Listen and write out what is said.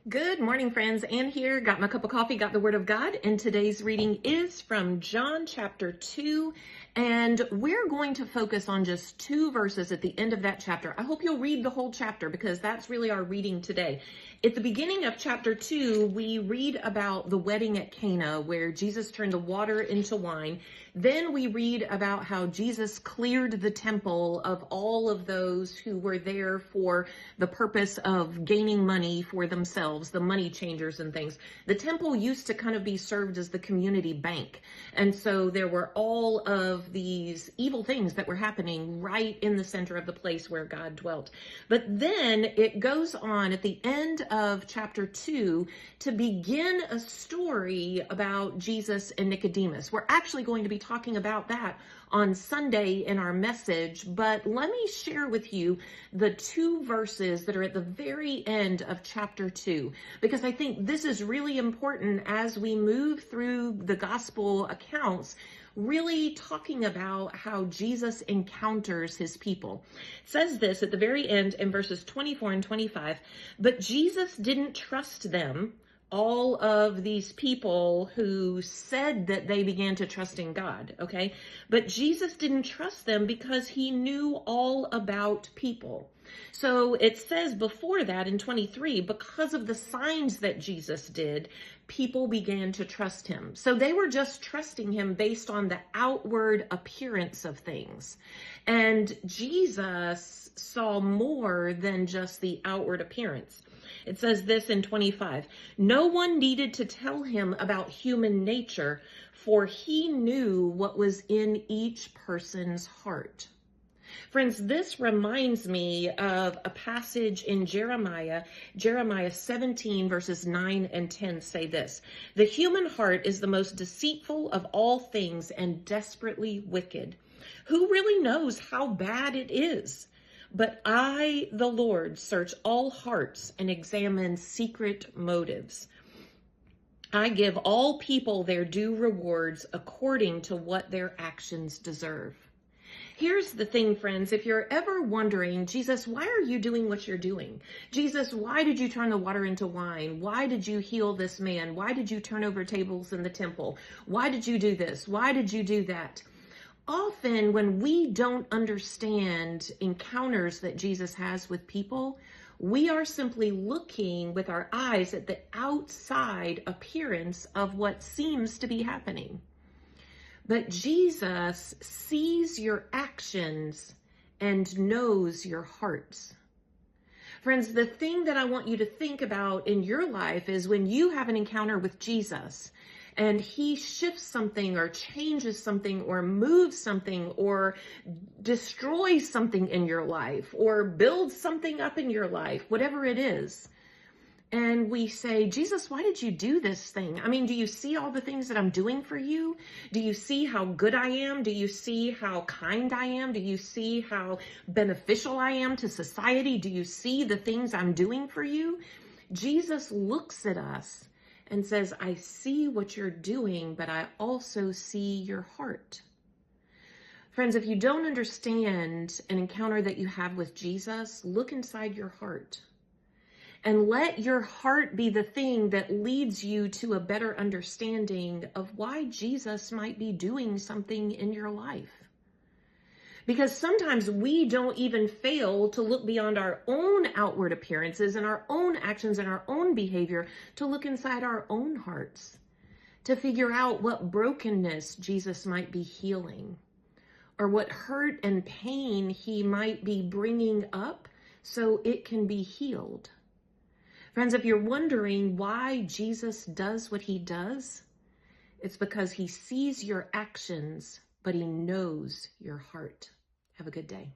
Good morning, friends. Ann here. Got my cup of coffee, got the Word of God, and today's reading is from John chapter 2, and we're going to focus on just two verses at the end of that chapter. I hope you'll read the whole chapter because that's really our reading today. At the beginning of chapter 2, we read about the wedding at Cana where Jesus turned the water into wine. Then we read about how Jesus cleared the temple of all of those who were there for the purpose of gaining money for themselves, the money changers and things. The temple used to kind of be served as the community bank. And so there were all of these evil things that were happening right in the center of the place where God dwelt. But then it goes on at the end of chapter 2 to begin a story about Jesus and Nicodemus. We're actually going to be talking about that on Sunday in our message, but let me share with you the two verses that are at the very end of chapter 2, because I think this is really important as we move through the gospel accounts, really talking about how Jesus encounters his people. It says this at the very end in verses 24 and 25, but Jesus didn't trust them, all of these people who said that they began to trust in God, okay? But Jesus didn't trust them because he knew all about people. So it says before that in 23, because of the signs that Jesus did, people began to trust him. So they were just trusting him based on the outward appearance of things. And Jesus saw more than just the outward appearance. It says this in 25, no one needed to tell him about human nature, for he knew what was in each person's heart. Friends, this reminds me of a passage in Jeremiah 17 verses 9 and 10 say this, the human heart is the most deceitful of all things and desperately wicked. Who really knows how bad it is? But I, the Lord, search all hearts and examine secret motives. I give all people their due rewards according to what their actions deserve. Here's the thing, friends. If you're ever wondering, Jesus, why are you doing what you're doing? Jesus, why did you turn the water into wine? Why did you heal this man? Why did you turn over tables in the temple? Why did you do this? Why did you do that? Often when we don't understand encounters that Jesus has with people, we are simply looking with our eyes at the outside appearance of what seems to be happening. But Jesus sees your actions and knows your hearts. Friends, the thing that I want you to think about in your life is when you have an encounter with Jesus and he shifts something or changes something or moves something or destroys something in your life or builds something up in your life, whatever it is. And we say, Jesus, why did you do this thing? I mean, do you see all the things that I'm doing for you? Do you see how good I am? Do you see how kind I am? Do you see how beneficial I am to society? Do you see the things I'm doing for you? Jesus looks at us and says, I see what you're doing, but I also see your heart. Friends, if you don't understand an encounter that you have with Jesus, look inside your heart. And let your heart be the thing that leads you to a better understanding of why Jesus might be doing something in your life. Because sometimes we don't even fail to look beyond our own outward appearances and our own actions and our own behavior to look inside our own hearts, to figure out what brokenness Jesus might be healing, or what hurt and pain he might be bringing up so it can be healed. Friends, if you're wondering why Jesus does what he does, it's because he sees your actions, but he knows your heart. Have a good day.